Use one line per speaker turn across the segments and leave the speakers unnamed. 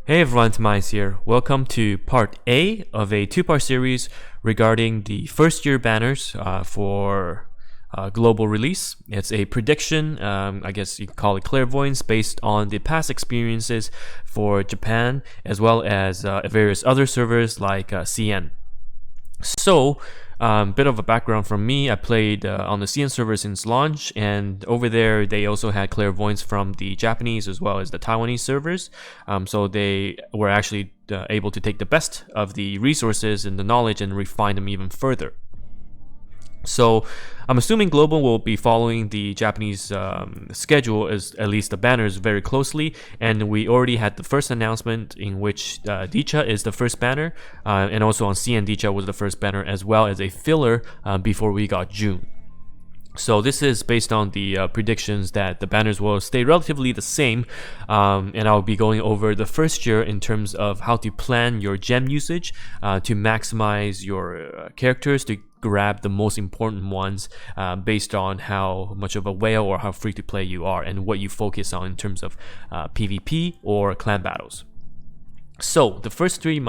Hey everyone, TimaeuSS here. Welcome to part A of a two-part series regarding the first year banners for global release. It's a prediction, I guess you can call it clairvoyance, based on the past experiences for Japan as well as various other servers like CN. So, bit of a background from me. I played on the CN server since launch, and over there they also had clairvoyance from the Japanese as well as the Taiwanese servers. So they were actually able to take the best of the resources and the knowledge and refine them even further. So I'm assuming Global will be following the Japanese schedule, as at least the banners, very closely. And we already had the first announcement in which Dicha is the first banner, and also on CN Dicha was the first banner, as well as a filler before we got June. So this is based on the predictions that the banners will stay relatively the same, and I'll be going over the first year in terms of how to plan your gem usage to maximize your characters, to grab the most important ones based on how much of a whale or how free to play you are and what you focus on in terms of PvP or clan battles. So the first 6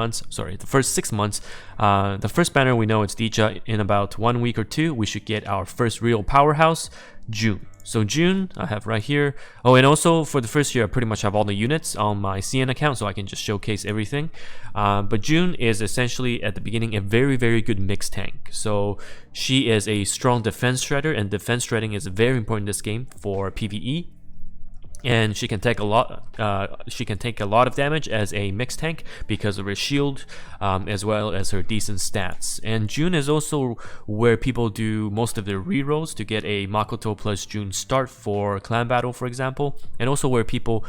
months, the first banner we know it's Dicha. In about 1 week or two, we should get our first real powerhouse, June. So June, I have right here. Oh, and also for the first year, I pretty much have all the units on my CN account, so I can just showcase everything. But June is essentially, at the beginning, a very, very good mixed tank. So she is a strong defense shredder, and defense shredding is very important in this game for PvE. And she can take a lot. She can take a lot of damage as a mixed tank because of her shield, as well as her decent stats. And June is also where people do most of their rerolls to get a Makoto plus June start for clan battle, for example, and also where people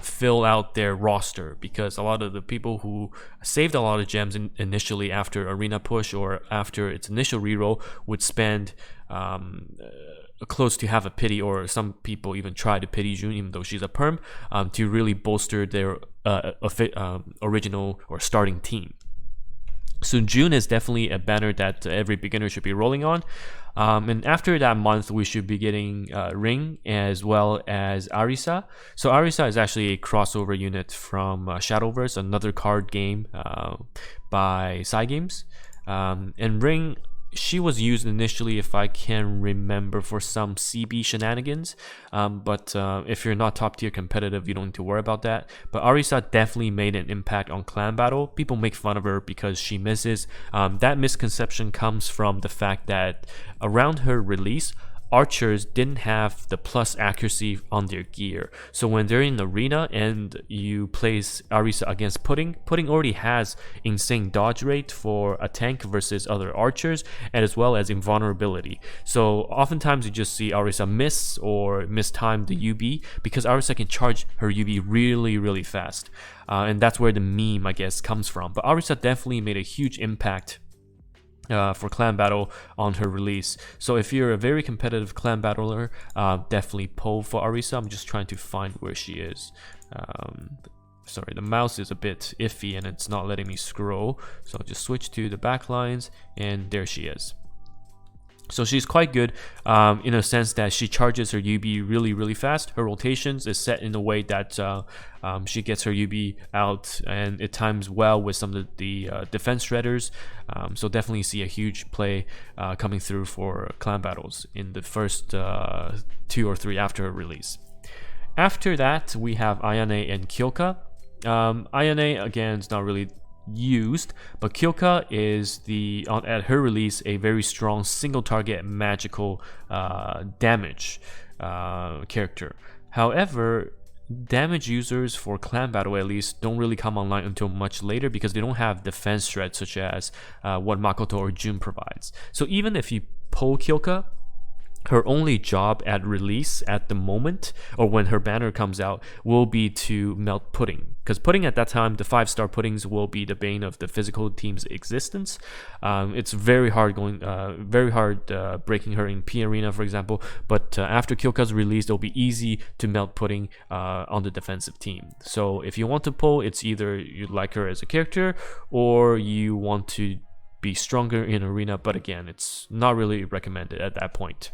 fill out their roster, because a lot of the people who saved a lot of gems initially after arena push or after its initial reroll would spend close to have a pity, or some people even try to pity June even though she's a perm, to really bolster their original or starting team. So June is definitely a banner that every beginner should be rolling on. And after that month, we should be getting Ring as well as Arisa. So Arisa is actually a crossover unit from Shadowverse, another card game by Cygames. And Ring, she was used initially, if I can remember, for some CB shenanigans, but if you're not top tier competitive, you don't need to worry about that. But Arisa definitely made an impact on clan battle. People make fun of her because she misses. That misconception comes from the fact that around her release, archers didn't have the plus accuracy on their gear. So when they're in the arena and you place Arisa against Pudding already has insane dodge rate for a tank versus other archers, and as well as invulnerability. So oftentimes you just see Arisa miss or mistime the UB because Arisa can charge her UB really, really fast. And that's where the meme, I guess, comes from. But Arisa definitely made a huge impact for clan battle on her release. So if you're a very competitive clan battler, definitely pull for Arisa. I'm just trying to find where she is. Sorry, the mouse is a bit iffy and it's not letting me scroll, so I'll just switch to the backlines, and there she is. So she's quite good in a sense that she charges her UB really, really fast. Her rotations is set in a way that she gets her UB out, and it times well with some of the defense shredders. So definitely see a huge play coming through for clan battles in the first 2 or 3 after her release. After that, we have Ayane and Kyouka. Ayane, again, is not really used, but Kyouka is at her release a very strong single target magical damage character. However, damage users for clan battle at least don't really come online until much later because they don't have defense shred such as what Makoto or June provides. So even if you pull Kyouka, her only job at release at the moment, or when her banner comes out, will be to melt Pudding. Because Pudding at that time, the 5-star Puddings will be the bane of the physical team's existence. It's very hard breaking her in P Arena, for example. But after Kyouka's release, it'll be easy to melt Pudding on the defensive team. So if you want to pull, it's either you like her as a character or you want to be stronger in Arena. But again, it's not really recommended at that point.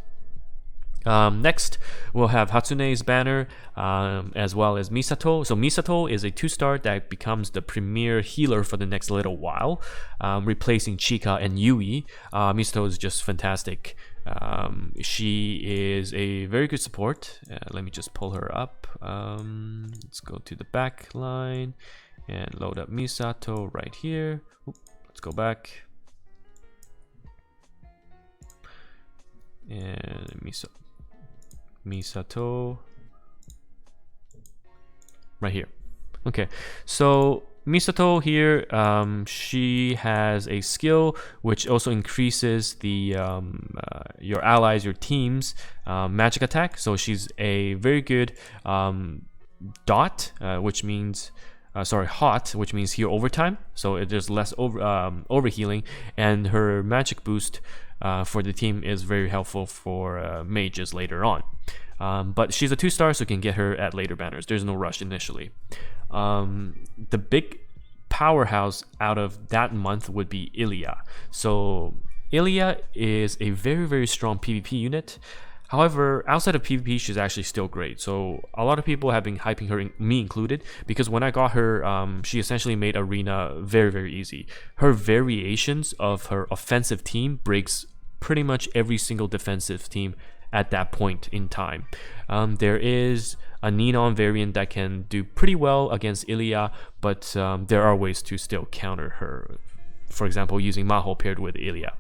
Next, we'll have Hatsune's banner, as well as Misato. So Misato is a 2-star that becomes the premier healer for the next little while, replacing Chika and Yui. Misato is just fantastic. She is a very good support. Let me just pull her up. Let's go to the back line and load up Misato right here. Let's go back. And Misato right here. Okay, so Misato here, she has a skill which also increases the your allies, your team's magic attack. So she's a very good dot, which means hot, which means heal overtime. So there's less overhealing, and her magic boost for the team is very helpful for mages later on. But she's a 2-star, so you can get her at later banners. There's no rush initially. The big powerhouse out of that month would be Ilia. So Ilia is a very, very strong PvP unit. However, outside of PvP, she's actually still great. So a lot of people have been hyping her, me included, because when I got her, she essentially made Arena very, very easy. Her variations of her offensive team breaks pretty much every single defensive team at that point in time. There is a Ninon variant that can do pretty well against Ilia, but there are ways to still counter her. For example, using Maho paired with Ilia.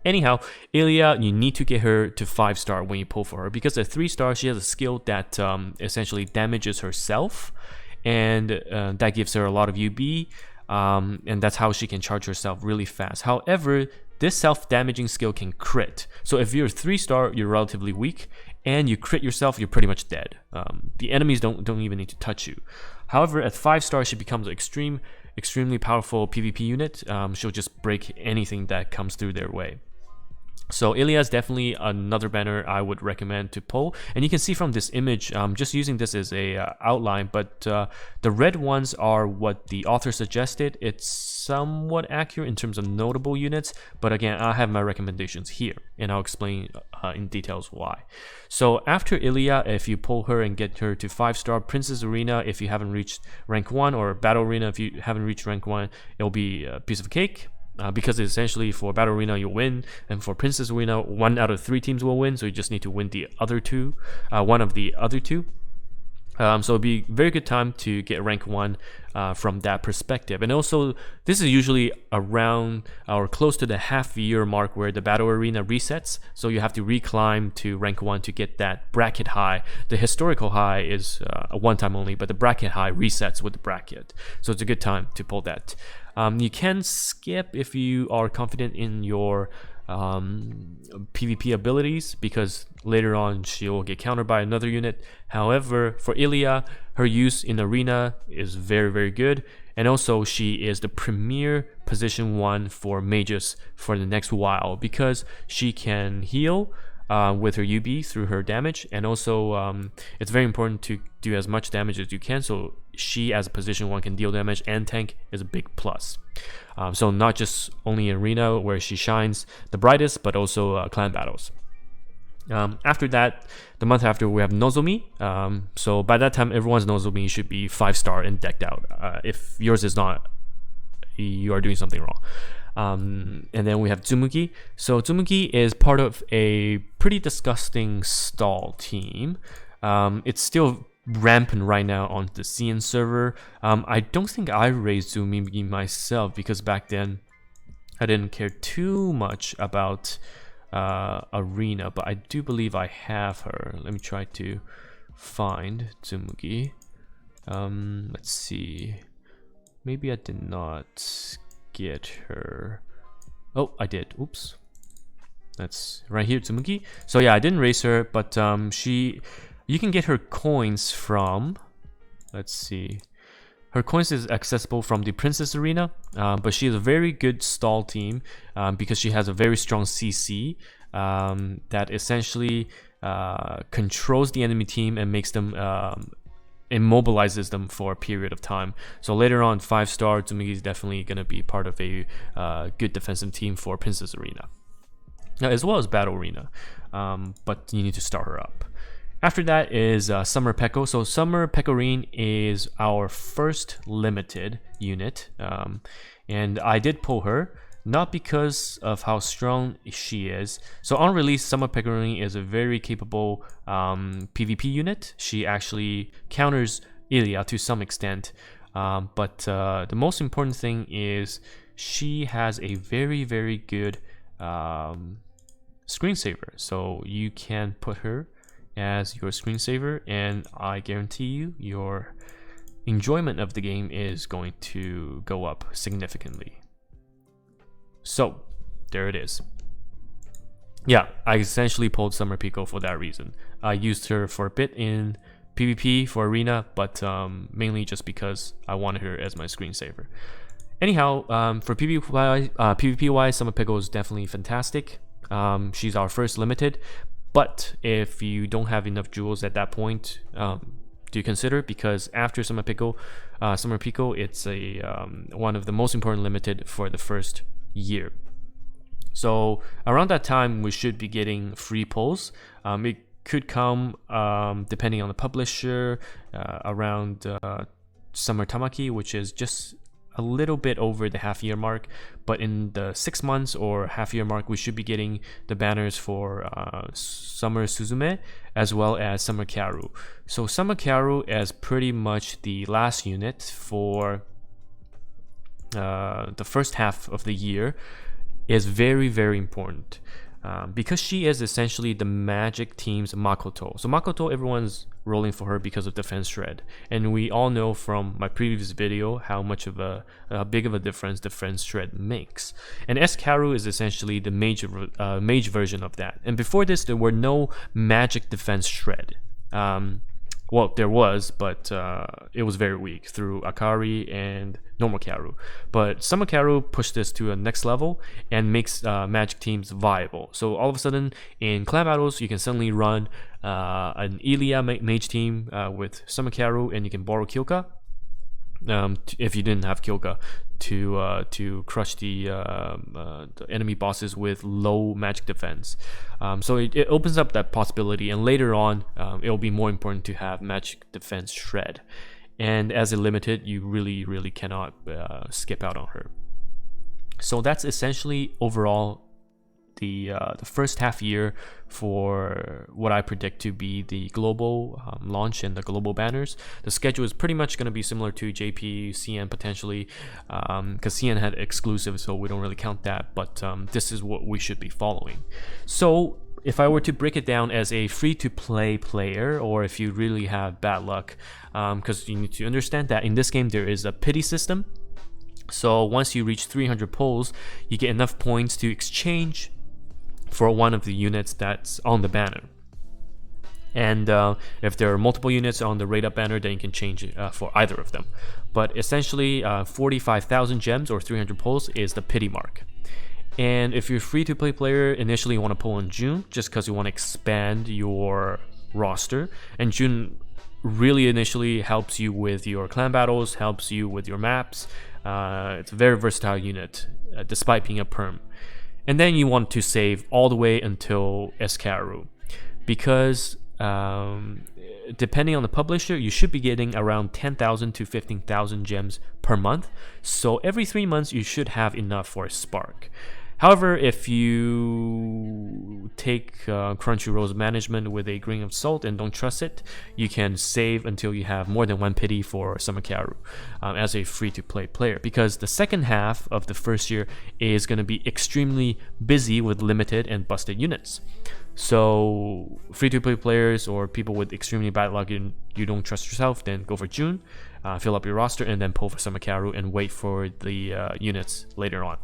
Anyhow, Ilia, you need to get her to 5-star when you pull for her, because at 3-star, she has a skill that essentially damages herself, and that gives her a lot of UB, and that's how she can charge herself really fast. However, this self-damaging skill can crit. So if you're 3-star, you're relatively weak, and you crit yourself, you're pretty much dead. The enemies don't even need to touch you. However, at 5-star, she becomes an extremely powerful PvP unit. She'll just break anything that comes through their way. So Ilia is definitely another banner I would recommend to pull, and you can see from this image, just using this as a outline, but the red ones are what the author suggested. It's somewhat accurate in terms of notable units, but again, I have my recommendations here, and I'll explain in details why. So after Ilia, if you pull her and get her to 5-star, Princess Arena, if you haven't reached rank 1, or Battle Arena, if you haven't reached rank 1, it'll be a piece of cake. Because essentially for Battle Arena you'll win, and for Princess Arena 1 out of 3 teams will win, so you just need to win the other two, one of the other two. So it'll be a very good time to get rank 1 from that perspective. And also, this is usually around or close to the half-year mark where the Battle Arena resets, so you have to reclimb to rank 1 to get that bracket high. The historical high is a one-time only, but the bracket high resets with the bracket, so it's a good time to pull that. You can skip if you are confident in your PvP abilities, because later on she will get countered by another unit. However, for Ilia, her use in Arena is very, very good, and also she is the premier position 1 for mages for the next while, because she can heal with her UB through her damage, and also it's very important to do as much damage as you can, so she as a position 1 can deal damage and tank is a big plus. So not just only in Arena where she shines the brightest, but also clan battles. After that, the month after, we have Nozomi. So by that time, everyone's Nozomi should be 5-star and decked out. If yours is not, you are doing something wrong. And then we have Tsumuki. So Tsumuki is part of a pretty disgusting stall team. It's still rampant right now on the CN server. I don't think I raised Tsumuki myself, because back then I didn't care too much about Arena, but I do believe I have her. Let me try to find Tsumuki. Let's see. Maybe I did not get her. Oh, I did. Oops. That's right here, Tsumuki. So yeah, I didn't raise her, but you can get her coins from, let's see, her coins is accessible from the Princess Arena, but she is a very good stall team because she has a very strong CC that essentially controls the enemy team and makes them immobilizes them for a period of time. So later on, 5-star Tsumuki is definitely going to be part of a good defensive team for Princess Arena, as well as Battle Arena. but you need to start her up. After that is SummerPekko. So SummerPekko is our first limited unit, and I did pull her, not because of how strong she is. So on release, SummerPekko is a very capable PvP unit. She actually counters Ilia to some extent, but the most important thing is she has a very, very good screensaver. So you can put her as your screensaver, and I guarantee you your enjoyment of the game is going to go up significantly. So there it is. Yeah, I essentially pulled SummerPekko for that reason. I used her for a bit in PvP for Arena, but mainly just because I wanted her as my screensaver. Anyhow, for PvP-wise, SummerPekko is definitely fantastic. She's our first limited, but if you don't have enough jewels at that point, do consider, because after SummerPekko, it's a one of the most important limited for the first year. So around that time, we should be getting free pulls. It could come depending on the publisher around Summer Tamaki, which is just a little bit over the half-year mark, but in the 6 months or half-year mark, we should be getting the banners for Summer Suzume as well as SummerCiro. So SummerCiro is pretty much the last unit for the first half of the year, is very, very important because she is essentially the Magic team's Makoto. So Makoto, everyone's rolling for her because of Defense Shred, and we all know from my previous video how much of a big of a difference Defense Shred makes. And S.Kyaru is essentially the mage version of that. And before this, there were no Magic Defense Shred. Well, there was, but it was very weak through Akari and normal Kyaru. But SummerCiro pushed this to a next level and makes Magic teams viable. So all of a sudden, in clan battles, you can suddenly run an Ilia mage team with SummerCiro, and you can borrow Kyouka. If you didn't have Kyouka, to crush the enemy bosses with low magic defense. So it opens up that possibility, and later on it'll be more important to have magic defense shred. And as a limited, you really cannot skip out on her. So that's essentially overall the first half year for what I predict to be the global launch and the global banners. The schedule is pretty much going to be similar to JP, CN potentially, because CN had exclusive, so we don't really count that, but this is what we should be following. So if I were to break it down as a free-to-play player, or if you really have bad luck, because you need to understand that in this game there is a pity system. So once you reach 300 pulls, you get enough points to exchange for one of the units that's on the banner. And if there are multiple units on the rate-up banner, then you can change it for either of them. But essentially, 45,000 gems or 300 pulls is the pity mark. And if you're a free-to-play player, initially you want to pull in June, just because you want to expand your roster. And June really initially helps you with your clan battles, helps you with your maps. It's a very versatile unit, despite being a perm. And then you want to save all the way until S.Kyaru, because depending on the publisher, you should be getting around 10,000 to 15,000 gems per month. So every 3 months, you should have enough for a spark. However, if you take Crunchyroll's management with a grain of salt and don't trust it, you can save until you have more than one pity for SummerCiro as a free-to-play player, because the second half of the first year is going to be extremely busy with limited and busted units. So free-to-play players or people with extremely bad luck and you don't trust yourself, then go for June, fill up your roster, and then pull for SummerCiro and wait for the units later on.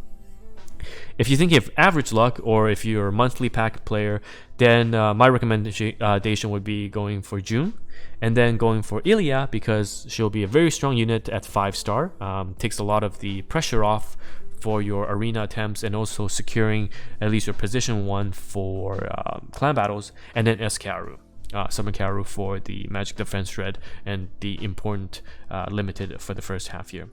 If you think you have average luck, or if you're a monthly pack player, then my recommendation would be going for June, and then going for Ilia, because she'll be a very strong unit at 5-star. Takes a lot of the pressure off for your arena attempts, and also securing at least your position 1 for clan battles. And then S.Kyaru, SummerCiro for the magic defense shred and the important limited for the first half year.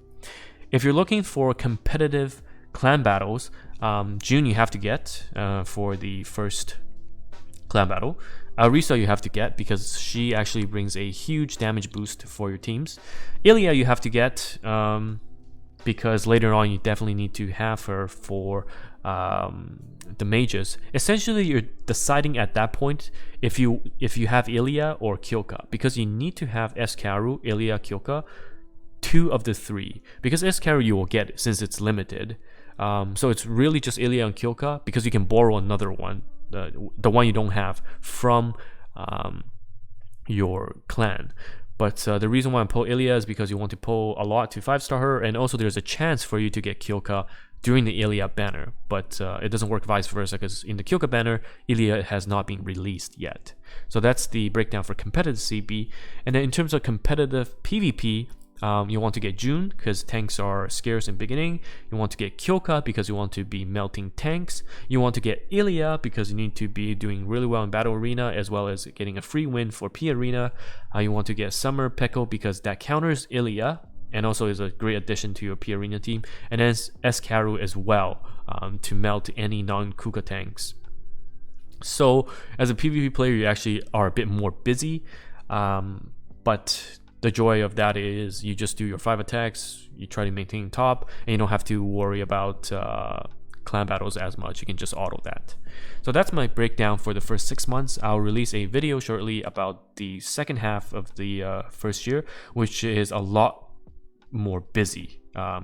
If you're looking for competitive clan battles, June you have to get for the first clan battle. Arisa you have to get because she actually brings a huge damage boost for your teams. Ilia you have to get because later on you definitely need to have her for the mages. Essentially you're deciding at that point if you have Ilia or Kyouka, because you need to have S.Kyaru, Ilia, Kyouka, 2 of the 3, because S.Kyaru you will get it since it's limited. So it's really just Ilia and Kyouka, because you can borrow another one, the one you don't have, from your clan. But the reason why I pull Ilia is because you want to pull a lot to 5-star her, and also there's a chance for you to get Kyouka during the Ilia banner. But it doesn't work vice versa, because in the Kyouka banner, Ilia has not been released yet. So that's the breakdown for competitive CB. And then in terms of competitive PvP, you want to get June because tanks are scarce in beginning. You want to get Kyouka because you want to be melting tanks. You want to get Ilia because you need to be doing really well in Battle Arena, as well as getting a free win for P Arena. You want to get SummerPekko because that counters Ilia and also is a great addition to your P Arena team. And then S.Kyaru as well, to melt any non-Kuka tanks. So as a PvP player, you actually are a bit more busy, but the joy of that is you just do your 5 attacks, you try to maintain top, and you don't have to worry about clan battles as much. You can just auto that. So that's my breakdown for the first 6 months. I'll release a video shortly about the second half of the first year, which is a lot more busy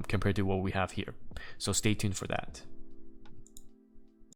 compared to what we have here. So stay tuned for that.